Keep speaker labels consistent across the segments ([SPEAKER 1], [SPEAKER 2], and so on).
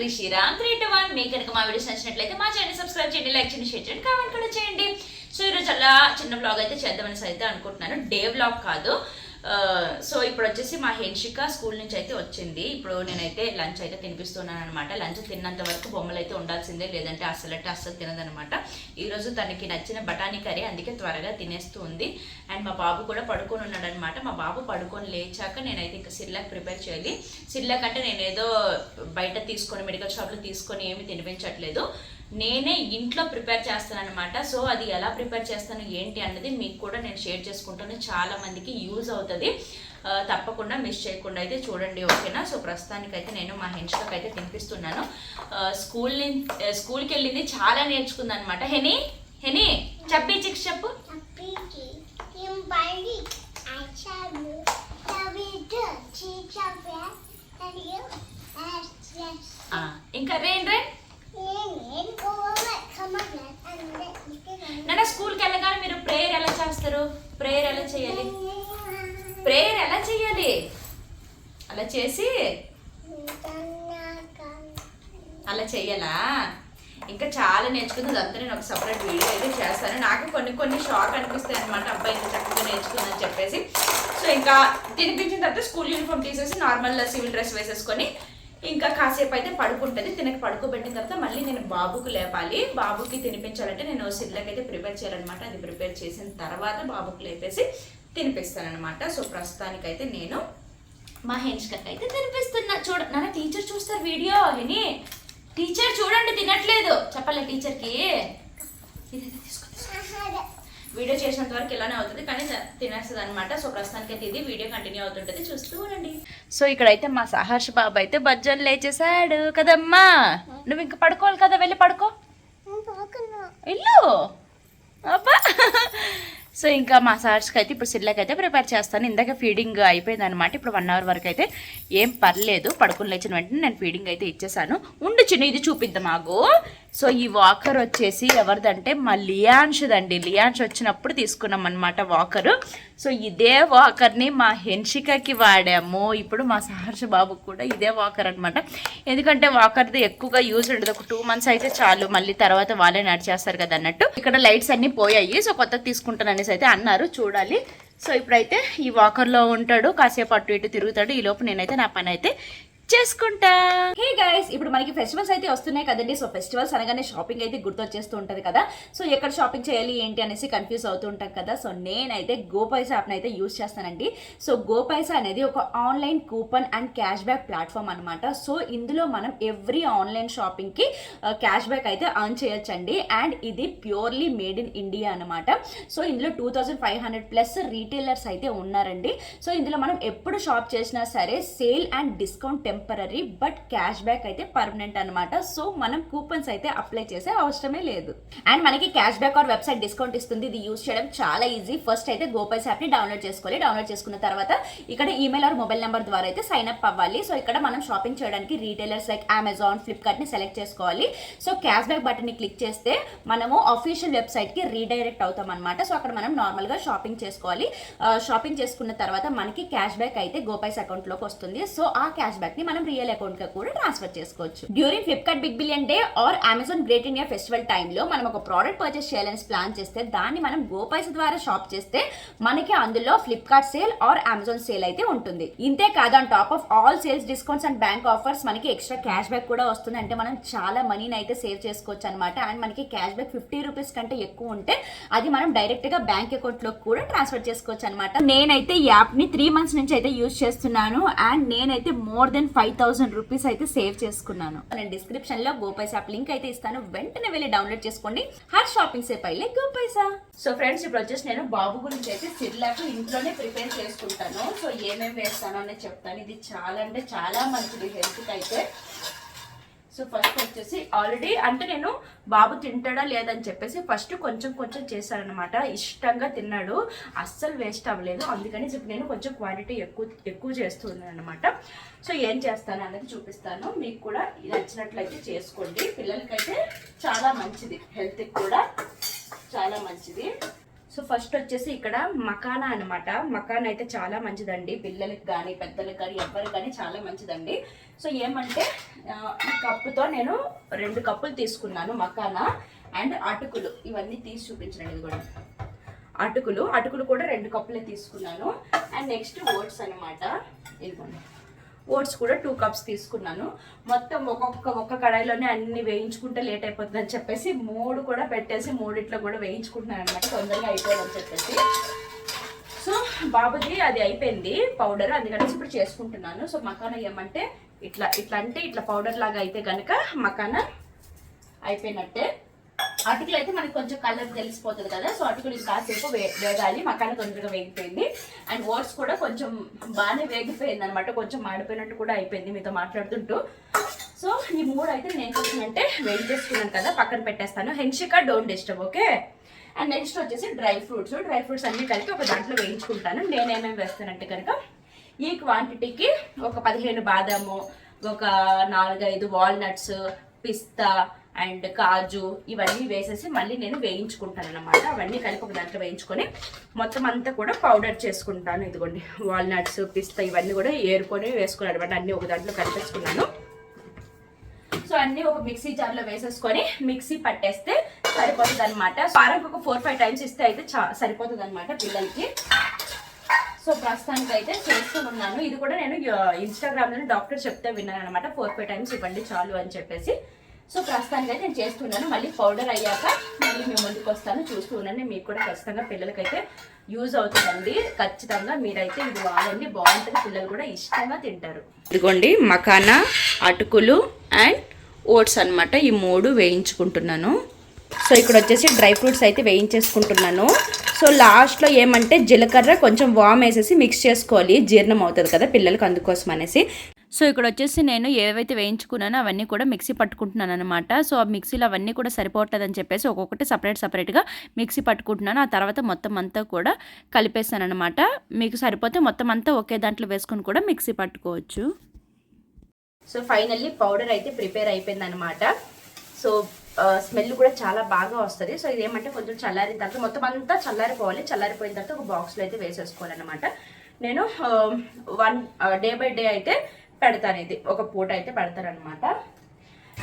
[SPEAKER 1] రిషిరామ్ 3-1. మీకు కనుక మా వీడియోస్ నచ్చినట్లయితే మా ఛానల్ సబ్స్క్రైబ్ చేయండి, లైక్ చేయండి, షేర్ చేయండి, కామెంట్ కూడా చేయండి. సో ఈరోజు అలా చిన్న బ్లాగ్ అయితే చేద్దామని అయితే అనుకుంటున్నాను. డే బ్లాగ్ కాదు. సో ఇప్పుడు వచ్చేసి మా హెన్షిక స్కూల్ నుంచి అయితే వచ్చింది. ఇప్పుడు నేనైతే లంచ్ అయితే తినిపిస్తున్నాను అనమాట. లంచ్ తిన్నంత వరకు బొమ్మలు అయితే ఉండాల్సిందే, లేదంటే అస్సలు తినదనమాట. ఈరోజు తనకి నచ్చిన బఠానీ కర్రీ, అందుకే త్వరగా తినేస్తూ ఉంది. అండ్ మా బాబు కూడా పడుకొని ఉన్నాడు అనమాట. మా బాబు పడుకొని లేచాక నేనైతే ఇంకా సిర్లాక్ ప్రిపేర్ చేయాలి. సిర్లాక్ అంటే నేను ఏదో బయట తీసుకొని మెడికల్ షాప్లో తీసుకొని ఏమి తినిపించట్లేదు, నేనే ఇంట్లో ప్రిపేర్ చేస్తాను అనమాట. సో అది ఎలా ప్రిపేర్ చేస్తాను ఏంటి అన్నది మీకు కూడా నేను షేర్ చేసుకుంటాను. చాలా మందికి యూజ్ అవుతుంది, తప్పకుండా మిస్ చేయకుండా అయితే చూడండి, ఓకేనా? సో ప్రస్తుతానికైతే నేను మా హెన్షికకి అయితే తినిపిస్తున్నాను. స్కూల్కి వెళ్ళింది, చాలా నేర్చుకుంది అనమాట. హెనీ చెప్పి చిక్స్ చెప్పు. ఇంకా రేన్ నాన్న స్కూల్కి వెళ్ళగానే మీరు ప్రేయర్ ఎలా చేస్తారు? ప్రేయర్ ఎలా చేయాలి? అలా చేసి అలా చెయ్యాలా? ఇంకా చాలా నేర్చుకుంది. అదంతా నేను ఒక సపరేట్ వీడియో అయితే చేస్తాను. నాకు కొన్ని షాక్ అనిపిస్తాయి అనమాట, అబ్బాయి ఇంత చక్కగా నేర్చుకుందని చెప్పేసి. సో ఇంకా తినిపించిన తర్వాత స్కూల్ యూనిఫామ్ తీసేసి నార్మల్ సివిల్ డ్రెస్ వేసేసుకొని ఇంకా కాసేపు అయితే పడుకుంటుంది. తినకి పడుకోబెట్టిన తర్వాత మళ్ళీ నేను బాబుకు లేపాలి. బాబుకి తినిపించాలంటే నేను సిర్లాక్ అయితే ప్రిపేర్ చేయాలన్నమాట. అది ప్రిపేర్ చేసిన తర్వాత బాబుకు లేపేసి తినిపిస్తానమాట. సో ప్రస్తుతానికైతే నేను మా హెన్షికకి అయితే తినిపిస్తున్నా. నాన్న టీచర్ చూస్తారు వీడియో. టీచర్ చూడండి తినట్లేదు, చెప్పాలి టీచర్కి. వీడియో చేసినంత వరకు ఇలానే అవుతుంది, కానీ తినేస్తుంది అనమాట. సో ప్రస్తుతానికి అయితే ఇది వీడియో కంటిన్యూ అవుతుంటుంది, చూస్తూ ఉండండి. సో ఇక్కడైతే మా సహర్ష్ బాబు అయితే బజ్జన్ లేచేసాడు కదమ్మా. నువ్వు ఇంకా పడుకోవాలి కదా, వెళ్ళి పడుకో ఇల్లు అబ్బా. సో ఇంకా మా సార్స్కి అయితే ఇప్పుడు సిర్లాక్ అయితే ప్రిపేర్ చేస్తాను. ఇందాక ఫీడింగ్ అయిపోయింది అనమాట. ఇప్పుడు 1 అవర్ వరకు అయితే ఏం పర్లేదు. పడుకుని లేచిన వెంటనే నేను ఫీడింగ్ అయితే ఇచ్చేసాను. ఉండు చిన్న, ఇది చూపిద్దాం మాకు. సో ఈ వాకర్ వచ్చేసి ఎవరిదంటే మా లియాన్ష్దండి. లియాన్ష్ వచ్చినప్పుడు తీసుకున్నాం అనమాట వాకరు. సో ఇదే వాకర్ని మా హెన్షికకి వాడాము. ఇప్పుడు మా సహర్ష బాబుకి కూడా ఇదే వాకర్ అనమాట. ఎందుకంటే వాకర్ది ఎక్కువగా యూజ్ ఉండదు, ఒక 2 months అయితే చాలు, మళ్ళీ తర్వాత వాళ్ళే నడిచేస్తారు కదా అన్నట్టు. ఇక్కడ లైట్స్ అన్నీ పోయాయి, సో కొత్తది తీసుకుంటాననేసి అయితే అన్నారు, చూడాలి. సో ఇప్పుడైతే ఈ వాకర్లో ఉంటాడు, కాసేపు అటు ఇటు తిరుగుతాడు. ఈ లోపు నేనైతే నా పని అయితే చేసుకుంటా. హే గైస్, ఇప్పుడు మనకి ఫెస్టివల్స్ అయితే వస్తున్నాయి కదండి. సో ఫెస్టివల్స్ అనగానే షాపింగ్ అయితే గుర్తొచ్చేస్తూ ఉంటుంది కదా. సో ఎక్కడ షాపింగ్ చేయాలి ఏంటి అనేసి కన్ఫ్యూజ్ అవుతూ ఉంటాం కదా. సో నేనైతే గోపైసా యాప్ని అయితే యూజ్ చేస్తానండి. సో గోపైసా అనేది ఒక online coupon and cash back platform అనమాట. సో ఇందులో మనం ఎవ్రీ ఆన్లైన్ షాపింగ్కి క్యాష్ బ్యాక్ అయితే అర్న్ చేయొచ్చండి. అండ్ ఇది ప్యూర్లీ మేడ్ ఇన్ ఇండియా అనమాట. సో ఇందులో 2500+ రీటైలర్స్ అయితే ఉన్నారండి. సో ఇందులో మనం ఎప్పుడు షాప్ చేసినా సరే sale and discount temporary, but cash back అయితే పర్మనెంట్ అనమాట. సో మనం కూపన్స్ అయితే అప్లై చేసే అవసరమే లేదు. అండ్ మనకి cash back or website discount ఇస్తుంది. ఇది యూజ్ చేయడం చాలా ఈజీ. ఫస్ట్ అయితే గోపైసా యాప్ని డౌన్లోడ్ చేసుకోవాలి. డౌన్లోడ్ చేసుకున్న తర్వాత ఇక్కడ ఈమెయిల్ ఆర్ మొబైల్ నెంబర్ ద్వారా అయితే సైన్ అప్ అవ్వాలి. సో ఇక్కడ మనం షాపింగ్ చేయడానికి రీటైలర్స్ లైక్ అమెజాన్, ఫ్లిప్కార్ట్ని సెలెక్ట్ చేసుకోవాలి. సో క్యాష్ బ్యాక్ బటన్ని క్లిక్ చేస్తే మనము అఫీషియల్ వెబ్సైట్కి రీడైరెక్ట్ అవుతాం అనమాట. సో అక్కడ మనం నార్మల్గా షాపింగ్ చేసుకోవాలి. షాపింగ్ చేసుకున్న తర్వాత మనకి క్యాష్ బ్యాక్ అయితే గోపైసా అకౌంట్లోకి వస్తుంది. సో ఆ క్యాష్ బ్యాక్ మనం రియల్ అకౌంట్ గా కూడా ట్రాన్స్ఫర్ చేసుకోవచ్చు. During Flipkart Big Billion Day or Amazon Great India Festival టైంలో మనం ఒక ప్రోడక్ట్ పర్చేస్ చేయాలని ప్లాన్ చేస్తే దాన్ని మనం గోపైసా ద్వారా షాప్ చేస్తే మనకి అందులో Flipkart sale or Amazon sale అయితే ఉంటుంది. ఇంతే కాదు, on top of all sales, discounts and bank offers మనకి ఎక్స్ట్రా క్యాష్ బ్యాక్ కూడా వస్తుంది. అంటే మనం చాలా మనీని అయితే సేవ్ చేసుకోవచ్చు అనమాట. అండ్ మనకి క్యాష్ బ్యాక్ 50 రూపీస్ కంటే ఎక్కువ ఉంటే అది మనం డైరెక్ట్ గా బ్యాంక్ అకౌంట్ లో కూడా ట్రాన్స్ఫర్ చేసుకోవచ్చు అనమాట. నేనైతే ఈ యాప్ ని 3 months నుంచి అయితే యూజ్ చేస్తున్నాను. అండ్ నేనైతే మోర్ దెన్ 5000 రూపీస్ అయితే సేవ్ చేసుకున్నాను. నేను డిస్క్రిప్షన్ లో గోపైసా యాప్ లింక్ అయితే ఇస్తాను, వెంటనే వెళ్ళి డౌన్లోడ్ చేసుకోండి. హర్ షాపింగ్ సే పైలే గోపైసా. సో ఫ్రెండ్స్, ఇప్పుడు వచ్చేసి నేను బాబు గురించి అయితే సిర్లాక్ ఇంట్లోనే ప్రిపేర్ చేసుకుంటాను. సో ఏమేమి వేస్తాను అనేది చెప్తాను. ఇది చాలా అంటే చాలా మంచిది హెల్త్కి అయితే. సో ఫస్ట్ వచ్చేసి ఆల్రెడీ అంటే నేను బాబు తింటాడా లేదని చెప్పేసి ఫస్ట్ కొంచెం చేశానమాట. ఇష్టంగా తిన్నాడు, అస్సలు వేస్ట్ అవ్వలేదు. అందుకని ఇప్పుడు నేను కొంచెం క్వాంటిటీ ఎక్కువ చేస్తున్నాను అనమాట. సో ఏం చేస్తాను అనేది చూపిస్తాను. మీకు కూడా నచ్చినట్లయితే చేసుకోండి. పిల్లలకైతే చాలా మంచిది, హెల్త్కి కూడా చాలా మంచిది. సో సో ఫస్ట్ వచ్చేసి ఇక్కడ మకానా అనమాట. మకానా అయితే చాలా మంచిదండి, పిల్లలకి కానీ పెద్దలకు కానీ ఎవరికి కానీ చాలా మంచిదండి. సో ఏమంటే ఈ కప్పుతో నేను 2 కప్పులు తీసుకున్నాను మకానా. అండ్ అటుకులు ఇవన్నీ తీసి చూపించండి. ఇది కూడా అటుకులు కూడా 2 కప్పులే తీసుకున్నాను. అండ్ నెక్స్ట్ ఓట్స్ అనమాట. ఇదిగోండి ఓట్స్ కూడా 2 కప్స్ తీసుకున్నాను. మొత్తం ఒక్క కడాయిలోనే అన్ని వేయించుకుంటే లేట్ అయిపోతుంది అని చెప్పేసి 3 కూడా పెట్టేసి 3 కూడా వేయించుకుంటున్నాను అనమాట, తొందరగా అయిపోయిందని చెప్పేసి. సో బాబుది అది అయిపోయింది పౌడర్, అందుకని ఇప్పుడు చేసుకుంటున్నాను. సో మకానా ఏమంటే ఇట్లా అంటే ఇట్లా పౌడర్ లాగా అయితే కనుక మకానా అయిపోయినట్టే. అటుకులు అయితే మనకి కొంచెం కలర్ తెలిసిపోతుంది కదా, సో అటుకులు కాసేపు వేగాలి. మకానా తొందరగా వేగిపోయింది. అండ్ ఓట్స్ కూడా కొంచెం బాగానే వేగిపోయింది అనమాట, కొంచెం మాడిపోయినట్టు కూడా అయిపోయింది మీతో మాట్లాడుతుంటూ. సో ఈ 3 అయితే నేను చేసినంటే వేయించేసుకున్నాను కదా, పక్కన పెట్టేస్తాను. హెన్షికా don't disturb, okay. And next వచ్చేసి డ్రై ఫ్రూట్స్ అన్ని కలిపి ఒక దాంట్లో వేయించుకుంటాను. నేనేమేమి వేస్తానంటే కనుక ఈ క్వాంటిటీకి ఒక 15 బాదాము, ఒక 4-5 వాల్నట్స్, పిస్తా అండ్ కాజు ఇవన్నీ వేసేసి మళ్ళీ నేను వేయించుకుంటాను అనమాట. అవన్నీ కలిపి ఒక దాంట్లో వేయించుకొని మొత్తం అంతా కూడా పౌడర్ చేసుకుంటాను. ఇదిగోండి వాల్నట్స్, పిస్తా ఇవన్నీ కూడా ఏరుకొని వేసుకున్నాను అనమాట. అన్నీ ఒక దాంట్లో కలిపేసుకున్నాను. సో అన్నీ ఒక మిక్సీ జార్లో వేసేసుకొని మిక్సీ పట్టేస్తే సరిపోతుంది అనమాట. వారానికి ఒక 4-5 టైమ్స్ ఇస్తే అయితే సరిపోతుంది అనమాట పిల్లలకి. సో ప్రస్తుతానికి అయితే చేస్తూ ఉన్నాను. ఇది కూడా నేను ఇన్స్టాగ్రామ్లో డాక్టర్ చెప్తే విన్నాను అనమాట, 4-5 టైమ్స్ ఇవ్వండి చాలు అని చెప్పేసి. సో ప్రస్తుతానికి అయితే నేను చేస్తున్నాను. మళ్ళీ పౌడర్ అయ్యాక మళ్ళీ మేము ముందుకు వస్తాను, చూస్తూ ఉండండి. మీకు కూడా ఖచ్చితంగా పిల్లలకైతే యూజ్ అవుతుందండి. ఖచ్చితంగా మీరైతే ఇది వాడండి, బాగుంటుంది, పిల్లలు కూడా ఇష్టంగా తింటారు. ఇదిగోండి మకానా, అటుకులు అండ్ ఓట్స్ అనమాట, ఈ 3 వేయించుకుంటున్నాను. సో ఇక్కడ వచ్చేసి డ్రై ఫ్రూట్స్ అయితే వేయించేసుకుంటున్నాను. సో లాస్ట్లో ఏమంటే జీలకర్ర కొంచెం వామ్ వేసేసి మిక్స్ చేసుకోవాలి, జీర్ణం అవుతుంది కదా పిల్లలకి, అందుకోసం అనేసి. సో ఇక్కడ వచ్చేసి నేను ఏవైతే వేయించుకున్నానో అవన్నీ కూడా మిక్సీ పట్టుకుంటున్నాను అనమాట. సో ఆ మిక్సీలో అవన్నీ కూడా సరిపోతుందని చెప్పేసి ఒక్కొక్కటి సపరేట్గా మిక్సీ పట్టుకుంటున్నాను. ఆ తర్వాత మొత్తం అంతా కూడా కలిపేస్తాను అనమాట. మీకు సరిపోతే మొత్తం అంతా ఒకే దాంట్లో వేసుకొని కూడా మిక్సీ పట్టుకోవచ్చు. సో ఫైనల్లీ పౌడర్ అయితే ప్రిపేర్ అయిపోయింది అనమాట. సో స్మెల్ కూడా చాలా బాగా వస్తుంది. సో ఇదేమంటే కొంచెం చల్లారిన తర్వాత మొత్తం అంతా చల్లారిపోవాలి. చల్లారిపోయిన తర్వాత ఒక బాక్స్లో అయితే వేసేసుకోవాలన్నమాట. నేను 1 డే బై డే అయితే పెడతాను. ఇది ఒక పూట అయితే పెడతారనమాట.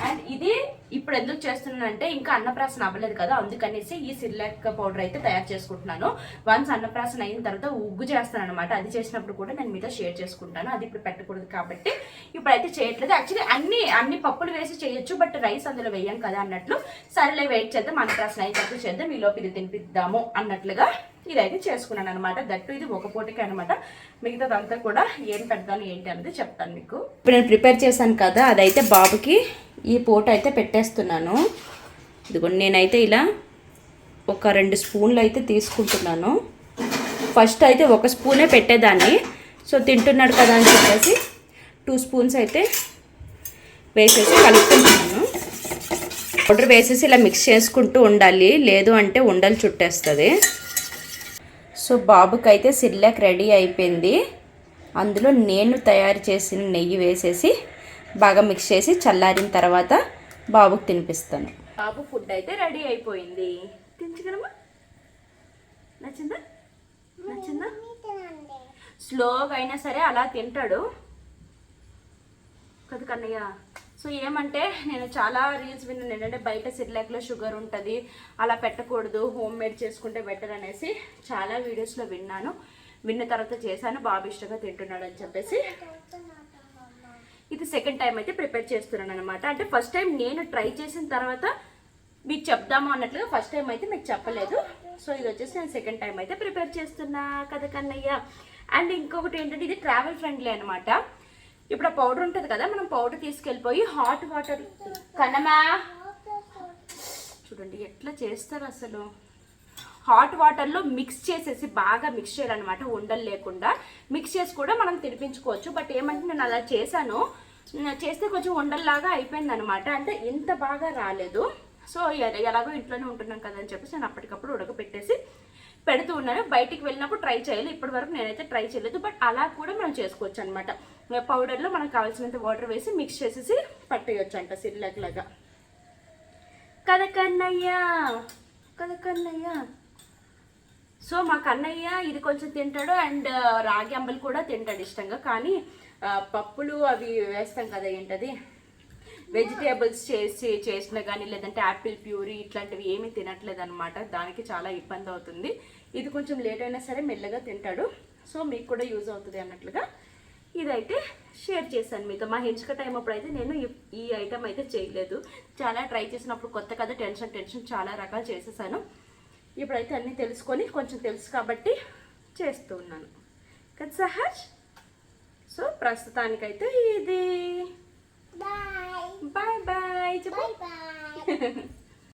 [SPEAKER 1] అండ్ ఇది ఇప్పుడు ఎందుకు చేస్తున్నానంటే ఇంకా అన్నప్రాసన అవ్వలేదు కదా, అందుకనేసి ఈ సిర్లాక్ పౌడర్ అయితే తయారు చేసుకుంటున్నాను. వన్స్ అన్నప్రాసన అయిన తర్వాత ఉగ్గు చేస్తాను అనమాట. అది చేసినప్పుడు కూడా నేను మీతో షేర్ చేసుకుంటాను. అది ఇప్పుడు పెట్టకూడదు కాబట్టి ఇప్పుడైతే చేయట్లేదు. యాక్చువల్లీ అన్ని పప్పులు వేసి చేయొచ్చు, బట్ రైస్ అందులో వేయం కదా అన్నట్లు, సరేలే వెయిట్ చేద్దాం, అన్నప్రాసన అయిన తర్వాత చేద్దాం, ఈలోపు ఇది తినిపిద్దాము అన్నట్లుగా ఇదైతే చేసుకున్నాను అనమాట. దట్టు ఇది ఒక పూటకి అనమాట. మిగతాదంతా కూడా ఏం పెడతాను ఏంటి అనేది చెప్తాను మీకు. ఇప్పుడు నేను ప్రిపేర్ చేశాను కదా, అదైతే బాబుకి ఈ పూట అయితే పెట్టేస్తున్నాను. ఇదిగోండి నేనైతే ఇలా ఒక 2 స్పూన్లు అయితే తీసుకుంటున్నాను. ఫస్ట్ అయితే 1 స్పూనే పెట్టేదాన్ని. సో తింటున్నాడు కదా అని చెప్పేసి 2 స్పూన్స్ అయితే వేసేసి కలుపుకుంటున్నాను. పౌడర్ వేసేసి ఇలా మిక్స్ చేసుకుంటూ ఉండాలి, లేదు అంటే ఉండలు చుట్టేస్తుంది. సో బాబుకి అయితే సిర్లాక్ రెడీ అయిపోయింది. అందులో నేను తయారు చేసిన నెయ్యి వేసేసి బాగా మిక్స్ చేసి చల్లారిన తర్వాత బాబుకి తినిపిస్తాను. బాబు ఫుడ్ అయితే రెడీ అయిపోయింది. తినగలమా? నచ్చిందా? స్లోగా అయినా సరే అలా తింటాడు కదా కన్నయ్య. సో ఏమంటే నేను చాలా రీల్స్ విన్నాను ఏంటంటే బయట సిర్లాక్లో షుగర్ ఉంటుంది, అలా పెట్టకూడదు, హోమ్ మేడ్ చేసుకుంటే బెటర్ అనేసి చాలా వీడియోస్లో విన్న తర్వాత చేశాను. బాబు ఇష్టంగా తింటున్నాడు అని చెప్పేసి ఇది సెకండ్ టైం అయితే ప్రిపేర్ చేస్తున్నాను అనమాట. అంటే ఫస్ట్ టైం నేను ట్రై చేసిన తర్వాత మీకు చెప్దాము అన్నట్లుగా ఫస్ట్ టైం అయితే మీకు చెప్పలేదు. సో ఇది వచ్చేసి నేను సెకండ్ టైం అయితే ప్రిపేర్ చేస్తున్నా కదా కన్నయ్య. అండ్ ఇంకొకటి ఏంటంటే ఇది ట్రావెల్ ఫ్రెండ్లీ అనమాట. ఇప్పుడు ఆ పౌడర్ ఉంటుంది కదా, మనం పౌడర్ తీసుకెళ్ళిపోయి హాట్ వాటర్ కన్నమా చూడండి ఎట్లా చేస్తారు అసలు. హాట్ వాటర్లో మిక్స్ చేసేసి బాగా మిక్స్ చేయాలన్నమాట, ఉండలు లేకుండా మిక్స్ చేసి కూడా మనం తినిపించుకోవచ్చు. బట్ ఏమంటే నేను అలా చేస్తే కొంచెం ఉండల్లాగా అయిపోయింది అనమాట. అంటే ఇంత బాగా రాలేదు. సో ఎలాగో ఇంట్లోనే ఉంటున్నాం కదా అని చెప్పేసి నేను అప్పటికప్పుడు ఉడకపెట్టేసి పెడుతూ ఉన్నాను. బయటికి వెళ్ళినప్పుడు ట్రై చేయాలి, ఇప్పటి వరకు నేనైతే ట్రై చేయలేదు. బట్ అలా కూడా మనం చేసుకోవచ్చు అనమాట. పౌడర్లో మనకు కావాల్సినంత వాటర్ వేసి మిక్స్ చేసేసి పట్టేయచ్చు అంట సిర్లాక్ లాగా. కదా కన్నయ్య.
[SPEAKER 2] సో మా కన్నయ్య ఇది కొంచెం తింటాడు అండ్ రాగి అంబలి కూడా తింటాడు ఇష్టంగా. కానీ పప్పులు అవి వేస్తాం కదా, ఏంటది వెజిటేబుల్స్ చేసినా కానీ లేదంటే యాపిల్ ప్యూరీ ఇట్లాంటివి ఏమీ తినట్లేదు అనమాట. దానికి చాలా ఇబ్బంది అవుతుంది. ఇది కొంచెం లేట్ అయినా సరే మెల్లగా తింటాడు. సో మీకు కూడా యూజ్ అవుతుంది అన్నట్లుగా ఇదైతే షేర్ చేశాను మీతో. మా హెంచుక టైం అప్పుడైతే నేను ఈ ఐటమ్ అయితే చేయలేదు. చాలా ట్రై చేసినప్పుడు కొత్త కదా, టెన్షన్ చాలా రకాలు చేసేసాను. ఇప్పుడైతే అన్నీ తెలుసుకొని కొంచెం తెలుసు కాబట్టి చేస్తూ ఉన్నాను కదా సహజ్. సో ప్రస్తుతానికైతే ఇది బాయ్ బాయ్ బాయ్.